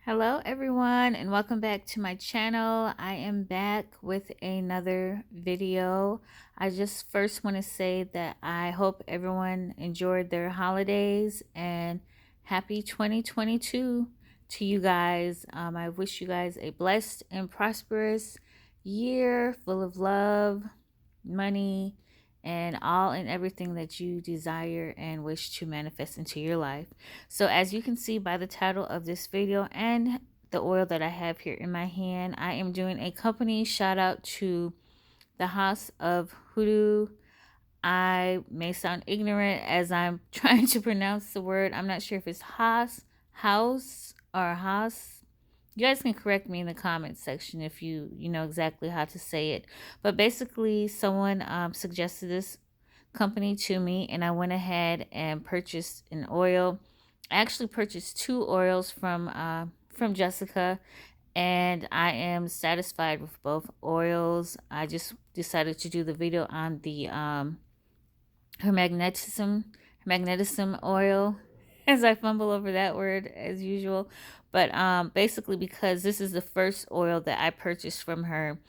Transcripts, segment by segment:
Hello everyone and welcome back to my channel. I am back with another video. I just first want to say that I hope everyone enjoyed their holidays and happy 2022 to you guys. I wish you guys a blessed and prosperous year full of love, money, and all and everything that you desire and wish to manifest into your life. So as you can see by the title of this video and the oil that I have here in my hand, I am doing a company shout out to the House of Hoodoo. I may sound ignorant as I'm trying to pronounce the word. I'm not sure if it's house or Haus. You guys can correct me in the comments section if you know exactly how to say it. But basically, someone suggested this company to me, and I went ahead and purchased an oil. I actually purchased two oils from Jessica, and I am satisfied with both oils. I just decided to do the video on the her magnetism oil as I fumble over that word as usual. But basically, because this is the first oil that I purchased from her,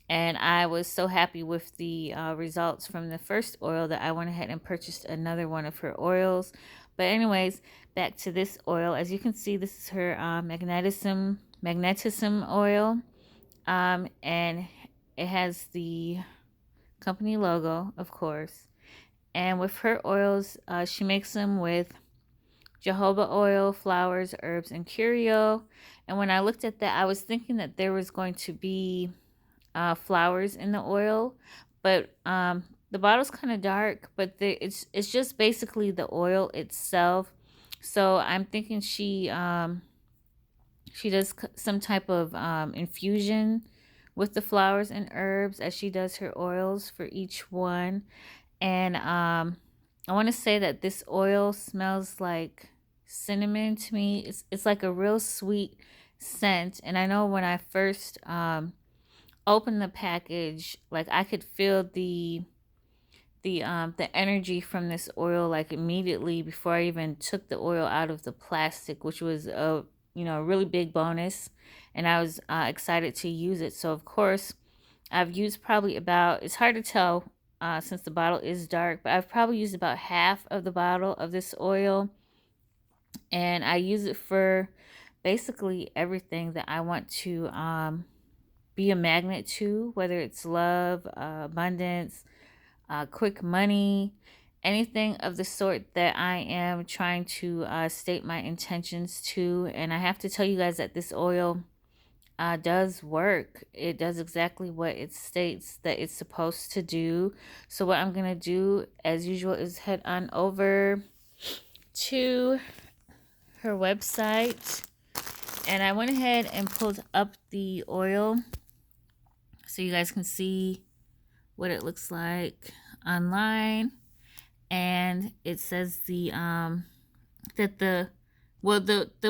and I was so happy with the results from the first oil that I went ahead and purchased another one of her oils. But anyways, back to this oil. As you can see, this is her magnetism oil, and it has the company logo, of course. And with her oils, she makes them with jojoba oil, flowers, herbs, and curio. And when I looked at that, I was thinking that there was going to be flowers in the oil, but the bottle's kind of dark, but it's just basically the oil itself. So I'm thinking she does some type of infusion with the flowers and herbs as she does her oils for each one. And I want to say that this oil smells like cinnamon to me. It's like a real sweet scent. And I know when I first opened the package, like I could feel the energy from this oil like immediately before I even took the oil out of the plastic, which was a really big bonus. And I was excited to use it. So of course I've used probably about, it's hard to tell since the bottle is dark, but I've probably used about half of the bottle of this oil, and I use it for basically everything that I want to be a magnet to, whether it's love, abundance, quick money, anything of the sort that I am trying to state my intentions to. And I have to tell you guys that this oil does work. It does exactly what it states that it's supposed to do. So what I'm going to do, as usual, is head on over to her website. And I went ahead and pulled up the oil so you guys can see what it looks like online. And it says that the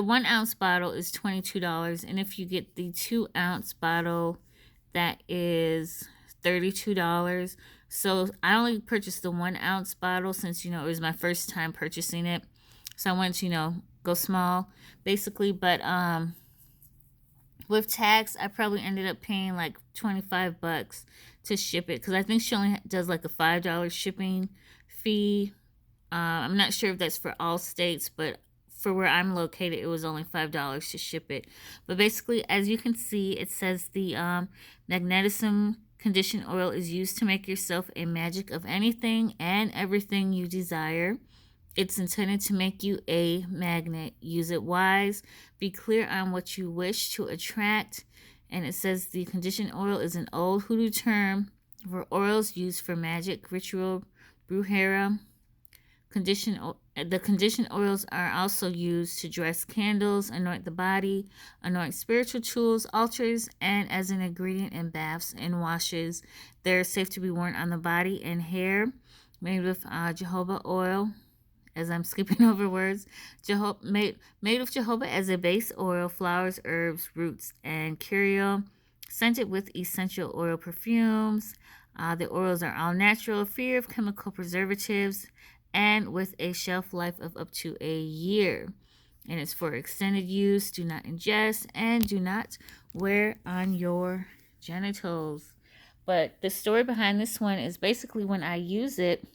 1 ounce bottle is $22, and if you get the 2 ounce bottle, that is $32. So I only purchased the 1 ounce bottle since it was my first time purchasing it, so I wanted to go small basically. But with tax, I probably ended up paying like $25 to ship it, because I think she only does like a $5 shipping fee. I'm not sure if that's for all states, but for where I'm located, it was only $5 to ship it. But basically, as you can see, it says the Magnetism condition oil is used to make yourself a magic of anything and everything you desire. It's intended to make you a magnet. Use it wise. Be clear on what you wish to attract. And it says the condition oil is an old hoodoo term for oils used for magic, ritual, brujeria. The condition oils are also used to dress candles, anoint the body, anoint spiritual tools, altars, and as an ingredient in baths and washes. They're safe to be worn on the body and hair. Made with jojoba oil, as I'm skipping over words. Made with jojoba as a base oil, flowers, herbs, roots, and curio. Scented with essential oil perfumes. The oils are all natural, free of chemical preservatives, and with a shelf life of up to a year. and it's for extended use. Do not ingest and do not wear on your genitals. But the story behind this one is basically when I use it,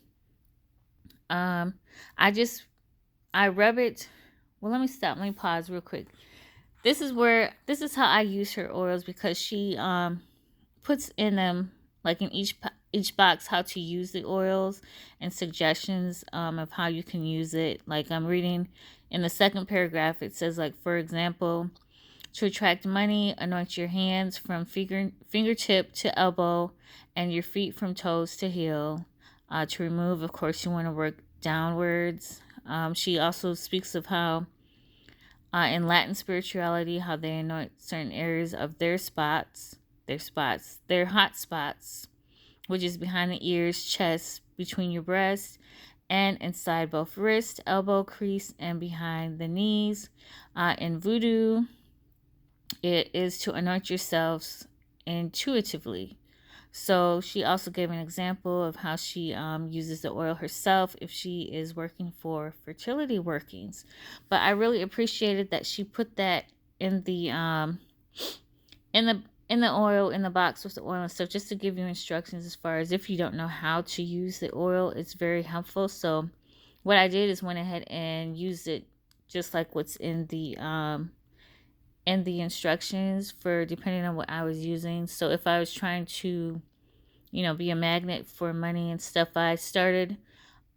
um, I rub it. Well, let me stop. Let me pause real quick. This is how I use her oils, because she puts in them, like in each box, how to use the oils and suggestions of how you can use it. Like I'm reading in the second paragraph, it says, like, for example, to attract money, anoint your hands from fingertip to elbow and your feet from toes to heel. To remove, of course, you want to work downwards. She also speaks of how in Latin spirituality, how they anoint certain areas of their hot spots, which is behind the ears, chest, between your breasts, and inside both wrist, elbow crease, and behind the knees. In voodoo, it is to anoint yourselves intuitively. So she also gave an example of how she uses the oil herself if she is working for fertility workings. But I really appreciated that she put that in the oil, in the box with the oil and stuff, just to give you instructions as far as if you don't know how to use the oil. It's very helpful. So what I did is went ahead and used it just like what's in the instructions, for depending on what I was using. So if I was trying to, be a magnet for money and stuff, I started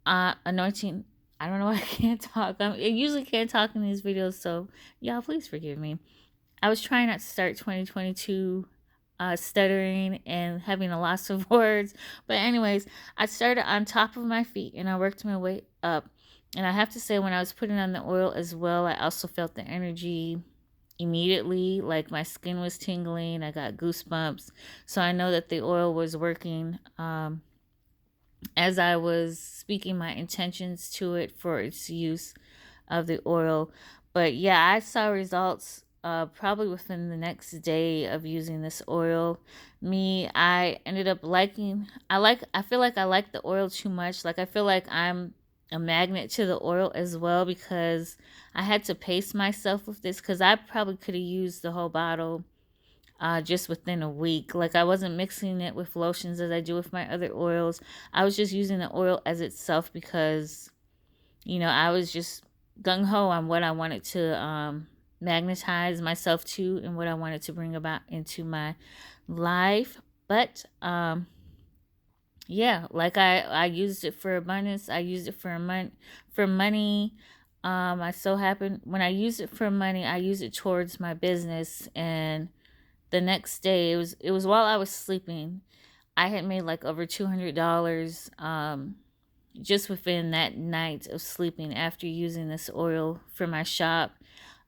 anointing. I don't know why I can't talk. I usually can't talk in these videos, so y'all please forgive me. I was trying not to start 2022 stuttering and having a loss of words. But anyways, I started on top of my feet and I worked my way up. And I have to say, when I was putting on the oil as well, I also felt the energy immediately. Like my skin was tingling. I got goosebumps. So I know that the oil was working as I was speaking my intentions to it for its use of the oil. But yeah, I saw results probably within the next day of using this oil. I ended up liking, I feel like I like the oil too much. Like I feel like I'm a magnet to the oil as well, because I had to pace myself with this, because I probably could have used the whole bottle just within a week. Like I wasn't mixing it with lotions as I do with my other oils. I was just using the oil as itself, because I was just gung-ho on what I wanted to magnetize myself to and what I wanted to bring about into my life. But yeah, like I used it for abundance. I used it for money. I so happened, when I used it for money, I used it towards my business. And the next day, it was while I was sleeping. I had made like over $200 just within that night of sleeping after using this oil for my shop.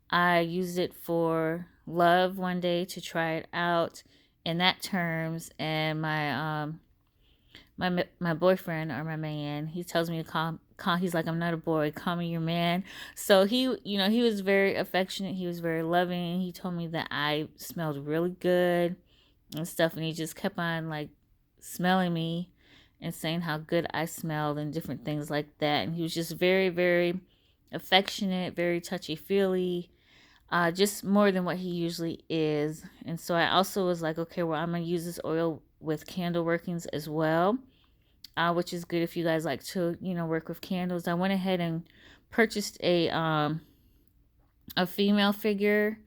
I used it for love one day to try it out in that terms, and my boyfriend, or my man, he tells me to call, he's like, I'm not a boy, call me your man. So he was very affectionate, he was very loving. He told me that I smelled really good and stuff, and he just kept on like smelling me and saying how good I smelled and different things like that. And he was just very, very affectionate, very touchy-feely, just more than what he usually is. And so I also was like, okay, well, I'm going to use this oil with candle workings as well, which is good if you guys like to, work with candles. I went ahead and purchased a female figure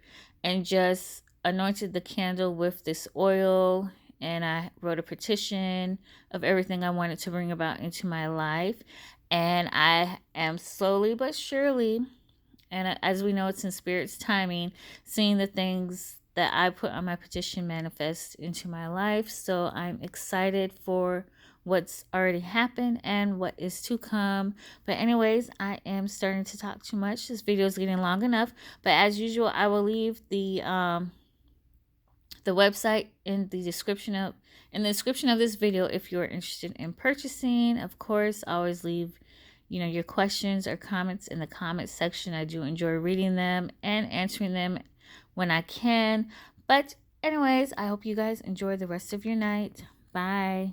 and just anointed the candle with this oil, and I wrote a petition of everything I wanted to bring about into my life. And I am slowly but surely, and as we know, it's in Spirit's timing, seeing the things that I put on my petition manifest into my life. So I'm excited for what's already happened and what is to come. But anyways, I am starting to talk too much. This video is getting long enough. But as usual, I will leave the website in the description of this video if you're interested in purchasing. Of course, always leave your questions or comments in the comment section. I do enjoy reading them and answering them when I can. But anyways, I hope you guys enjoy the rest of your night. Bye.